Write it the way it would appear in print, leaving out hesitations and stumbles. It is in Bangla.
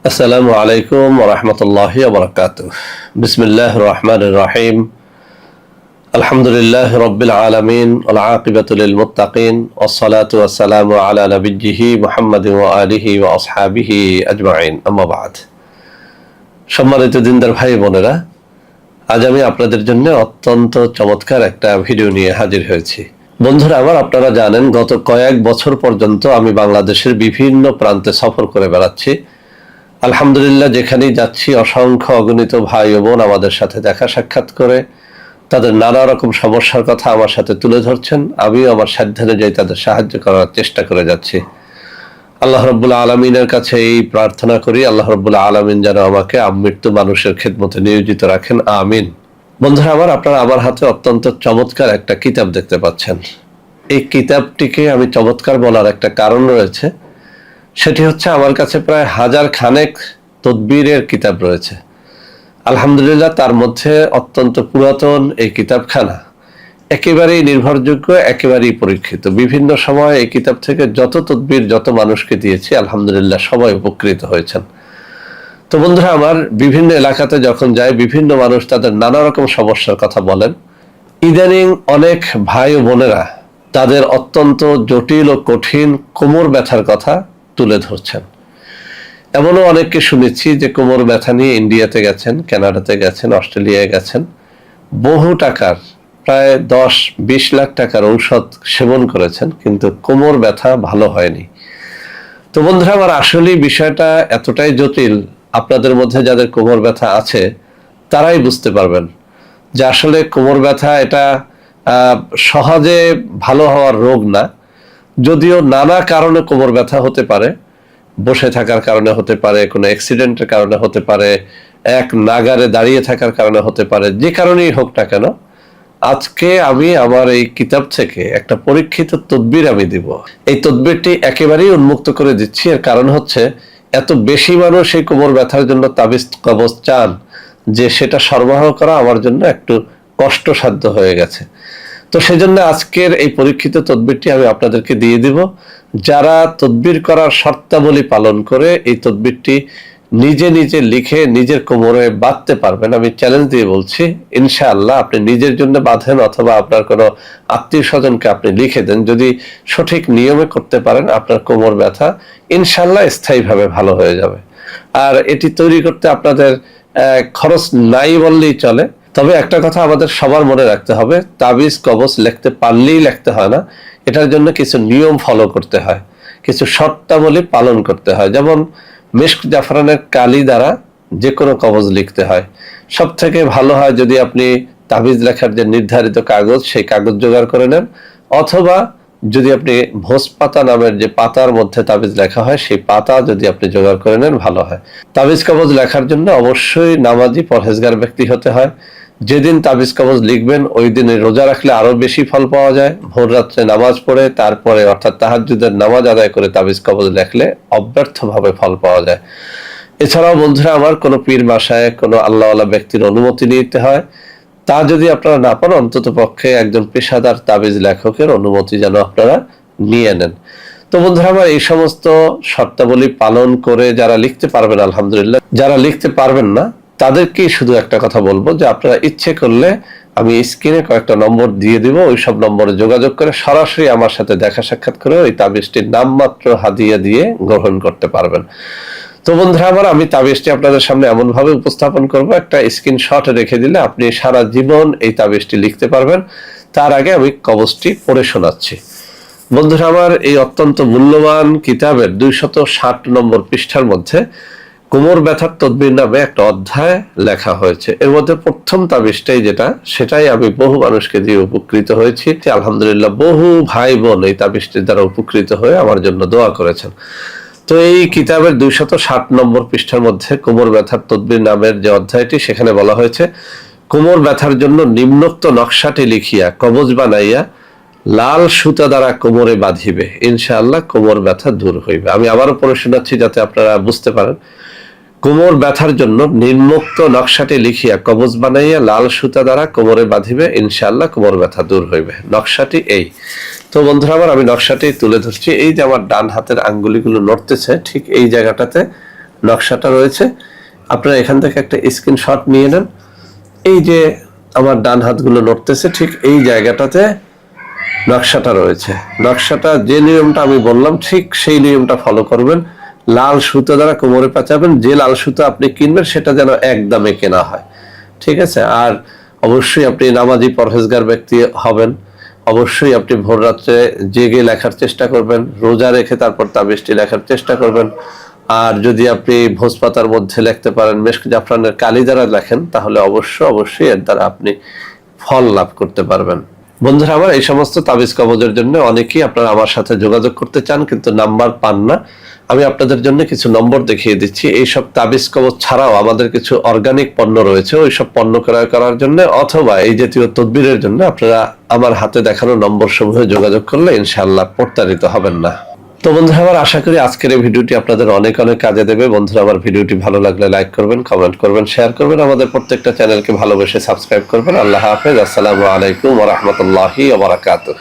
আসসালামু আলাইকুম ওয়া রাহমাতুল্লাহি ওয়া বারাকাতুহু। বিসমিল্লাহির রহমানির রহিম। আলহামদুলিল্লাহি রাব্বিল আলামিন ওয়াল আকিবাতু লিল মুত্তাকিন ওয়াস সালাতু ওয়াস সালামু আলা নাবিয়্যিহি মুহাম্মাদিন ওয়া আলিহি ওয়া আসহাবিহি আজমাইন। আম্মা বা'দ। সম্মানিত দিনদার ভাই বোনেরা, আজ আমি আপনাদের জন্য অত্যন্ত চমৎকার একটা ভিডিও নিয়ে হাজির হয়েছি। বন্ধুরা আমার, আপনারা জানেন গত কয়েক বছর পর্যন্ত আমি বাংলাদেশের বিভিন্ন প্রান্তে সফর করে বেড়াচ্ছি। আলহামদুলিল্লাহ, যেখানেই যাচ্ছি অসংখ্য অগণিত ভাই ও বোন আমাদের সাথে দেখা সাক্ষাৎ করে তাদের নানা রকম সমস্যার কথা আমার সাথে তুলে ধরছেন। আমিও আমার সাধ্যানুযায়ী তাদের সাহায্য করার চেষ্টা করে যাচ্ছি। আল্লাহ রাব্বুল আলামিনের কাছে এই প্রার্থনা করি, আল্লাহ রাব্বুল আলামিন যেন আমাকে আমৃত্যু মানুষের খেদমতে নিয়োজিত রাখেন, আমিন। বন্ধুরা আমার, আপনারা আমার হাতে অত্যন্ত চমৎকার একটা কিতাব দেখতে পাচ্ছেন। এই কিতাবটিকে আমি চমৎকার বলার একটা কারণ রয়েছে। সেটি হচ্ছে, আমার কাছে প্রায় 1000 খানেক তদবিরের কিতাব রয়েছে। আলহামদুলিল্লাহ, তার মধ্যে অত্যন্ত পুরাতন এই কিতাবখানা একেবারেই নির্ভরযোগ্য, একেবারেই পরীক্ষিত। বিভিন্ন সময় এই কিতাব থেকে যত তদবির যত মানুষকে দিয়েছি, আলহামদুলিল্লাহ সবাই উপকৃত হয়েছেন। তো বন্ধুরা আমার, বিভিন্ন এলাকাতে যখন যায়, বিভিন্ন মানুষ তাদের নানা রকম সমস্যার কথা বলেন। ইদানিং অনেক ভাই ও বোনেরা তাদের অত্যন্ত জটিল ও কঠিন কোমর ব্যথার কথা তুলে ধরছেন। এমনও অনেককে শুনেছি যে কোমর ব্যথা নিয়ে ইন্ডিয়াতে গেছেন, কানাডাতে গেছেন, অস্ট্রেলিয়ায় গেছেন, বহু টাকার প্রায় 10-20 লাখ টাকার ঔষধ সেবন করেছেন, কিন্তু কোমর ব্যথা ভালো হয়নি। তো বন্ধুরা আমার, আসলেই বিষয়টা এতটাই জটিল, আপনাদের মধ্যে যাদের কোমর ব্যথা আছে তারাই বুঝতে পারবেন যে আসলে কোমর ব্যথা এটা সহজে ভালো হওয়ার রোগ না। যদিও নানা কারণে কোমর ব্যথা হতে পারে, বসে থাকার কারণে হতে পারে, কোনো অ্যাক্সিডেন্টের কারণে হতে পারে, এক নাগারে দাঁড়িয়ে থাকার কারণে হতে পারে, যে কারণেই হোক না কেন, আজকে আমি আমার এই কিতাব থেকে একটা পরীক্ষিত তদবির আমি দিব। এই তদবিরটি একেবারেই উন্মুক্ত করে দিচ্ছি। এর কারণ হচ্ছে, এত বেশি মানুষ এই কোমর ব্যথার জন্য তাবিজ কবজ চান যে সেটা সরবরাহ করা আমার জন্য একটু কষ্টসাধ্য হয়ে গেছে। তো সেজন্য আজকের এই পরীক্ষিত তদবিরটি আমি আপনাদেরকে দিয়ে দিব। যারা তদবির করার শর্তাবলী পালন করে এই তদবিরটি নিজে নিজে লিখে নিজের কোমরে বাঁধতে পারবেন, আমি চ্যালেঞ্জ দিয়ে বলছি, ইনশাআল্লাহ আপনি নিজের জন্য বাঁধেন অথবা আপনার কোনো আত্মীয় স্বজনকে আপনি লিখে দেন, যদি সঠিক নিয়মে করতে পারেন, আপনার কোমর ব্যথা ইনশাআল্লাহ স্থায়ীভাবে ভালো হয়ে যাবে। আর এটি তৈরি করতে আপনাদের খরচ নাই বললেই চলে। তবে একটা কথা আমাদের সবার মনে রাখতে হবে, তাবিজ কবজ লিখতে পারলেই লিখতে হয় না, এটার জন্য কিছু নিয়ম ফলো করতে হয়, কিছু শর্তাবলী পালন করতে হয়। যেমন মিশক জাফরানের কালি দ্বারা যে কোনো কবজ লিখতে হয়। সব থেকে ভালো হয় যদি আপনি তাবিজ লেখার যে নির্ধারিত কাগজ, সেই কাগজ জোগাড় করে নেন, অথবা যদি আপনি ভোজ পাতা নামের যে পাতার মধ্যে তাবিজ লেখা হয়, সেই পাতা যদি আপনি জোগাড় করে নেন ভালো হয়। তাবিজ কবজ লেখার জন্য অবশ্যই নামাজি পরহেজগার ব্যক্তি হতে হয়। যেদিন তাবিজ কবজ লিখবেন ওই দিনে রোজা রাখলে আরো বেশি ফল পাওয়া যায়। ভোর রাত্রে নামাজ পড়ে তারপরে অর্থাৎ তাহাজ্জুদের নামাজ আদায় করে তাবিজ কবজ লেখলে অব্যর্থভাবে ফল পাওয়া যায়। এছাড়াও বন্ধুরা আমার, কোনো পীর বাসায় কোনো আল্লাহওয়ালা ব্যক্তির অনুমতি নিতে হয়। তা যদি আপনারা না পান, অন্তত পক্ষে একজন পেশাদার তাবিজ লেখকের অনুমতি যেন আপনারা নিয়ে নেন। তো বন্ধুরা আমার, এই সমস্ত শর্তাবলী পালন করে যারা লিখতে পারবেন আলহামদুলিল্লাহ, যারা লিখতে পারবেন না তাদেরকেই শুধু একটা কথা বলবো যে আপনারা ইচ্ছে করলে আমি স্ক্রিনে কয়েকটা নম্বর দিয়ে দিব, ওই সব নম্বরে যোগাযোগ করে সরাসরি আমার সাথে দেখা সাক্ষাৎ করে ওই তাবিজটির নামমাত্র হাদিয়া দিয়ে গ্রহণ করতে পারবেন। তো বন্ধুরা আমার, আমি তাবিজটি আপনাদের সামনে এমন ভাবে উপস্থাপন করব, একটা স্ক্রিনশট রেখে দিলে আপনি সারা জীবন এই তাবিজটি লিখতে পারবেন। তার আগে আমি কবজটি পড়ে শোনাচ্ছি। বন্ধুরা আমার, এই অত্যন্ত মূল্যবান কিতাবের 260 নম্বর পৃষ্ঠার মধ্যে কোমর ব্যথার তদবির নামে একটা অধ্যায় লেখা হয়েছে। এর মধ্যে প্রথম তাবিজটাই সেটাই আমি বহু মানুষকে দিয়ে উপকৃত হয়েছি। আলহামদুলিল্লাহ, বহু ভাই বোন এই তাবিজটির দ্বারা উপকৃত হয়ে আমার জন্য দোয়া করেছেন। তো এই কিতাবের 260 নম্বর পৃষ্ঠার মধ্যে কোমর ব্যথার তদবির নামের যে অধ্যায়টি, সেখানে বলা হয়েছে, কোমর ব্যথার জন্য নিম্নোক্ত নকশাটি লিখিয়া কবজ বানাইয়া লাল সুতা দ্বারা কোমরে বাঁধিবে, ইনশাআল্লাহ কোমর ব্যথা দূর হইবে। আমি আবারও পড়ে শোনাচ্ছি যাতে আপনারা বুঝতে পারেন। কোমর ব্যথার জন্য নিম্নোক্ত নকশাটি লিখিয়া কবজ বানাইয়া লাল সুতা দ্বারা কোমরে বাঁধিবে, ইনশাআল্লাহ কোমর ব্যথা দূর হইবে। নকশাটি এই। তো বন্ধুরা আমার, আমি নকশাটি তুলে ধরছি। এই যে আমার ডান হাতের আঙ্গুলিগুলো নড়তেছে, ঠিক এই জায়গাটাতে নকশাটা রয়েছে। আপনারা এখান থেকে একটা স্ক্রিনশট নিয়ে নেন। এই যে আমার ডান হাতগুলো নড়তেছে, ঠিক এই জায়গাটাতে নকশাটা রয়েছে। নকশাটা যে নিয়মটা আমি বললাম ঠিক সেই নিয়মটা ফলো করবেন। লাল সুতো দ্বারা কোমরে পেঁচাবেন। যে লাল সুতো আপনি কিনবেন সেটা যেন একদমে কেনা হয়, ঠিক আছে? আর অবশ্যই আপনি নামাজি পরহেজগার ব্যক্তি হবেন। অবশ্যই আপনি ভোর রাত্রে জেগে লেখার চেষ্টা করবেন, রোজা রেখে তারপর তাবিজটি লেখার চেষ্টা করবেন। আর যদি আপনি ভোজপাতার মধ্যে লিখতে পারেন, মেশক জাফরানের কালি দ্বারা লেখেন, তাহলে অবশ্যই এর দ্বারা আপনি ফল লাভ করতে পারবেন। বন্ধুরা আমার, এই সমস্ত তাবিজ কবজের জন্য অনেকেই আপনারা আমার সাথে যোগাযোগ করতে চান কিন্তু নাম্বার পান না। আমি আপনাদের জন্য কিছু নম্বর দেখিয়ে দিচ্ছি। এইসব তাবিজ কবজ ছাড়াও আমাদের কিছু অর্গানিক পণ্য রয়েছে, ওই সব পণ্য ক্রয় করার জন্য অথবা এই জাতীয় তদবিরের জন্য আপনারা আমার হাতে দেখানো নম্বর সমূহে যোগাযোগ করলে ইনশাআল্লাহ প্রতারিত হবেন না। তো বন্ধুরা আমার, আশা করি আজকের এই ভিডিওটি আপনাদের অনেক কাজে দেবে। বন্ধুরা আমার, ভিডিওটি ভালো লাগলে লাইক করবেন, কমেন্ট করবেন, শেয়ার করবেন, আমাদের প্রত্যেকটা চ্যানেলকে ভালোবেসে সাবস্ক্রাইব করবেন। আল্লাহ হাফেজ। আসসালামু আলাইকুম ওয়া রাহমাতুল্লাহি ওয়া বারাকাতুহু।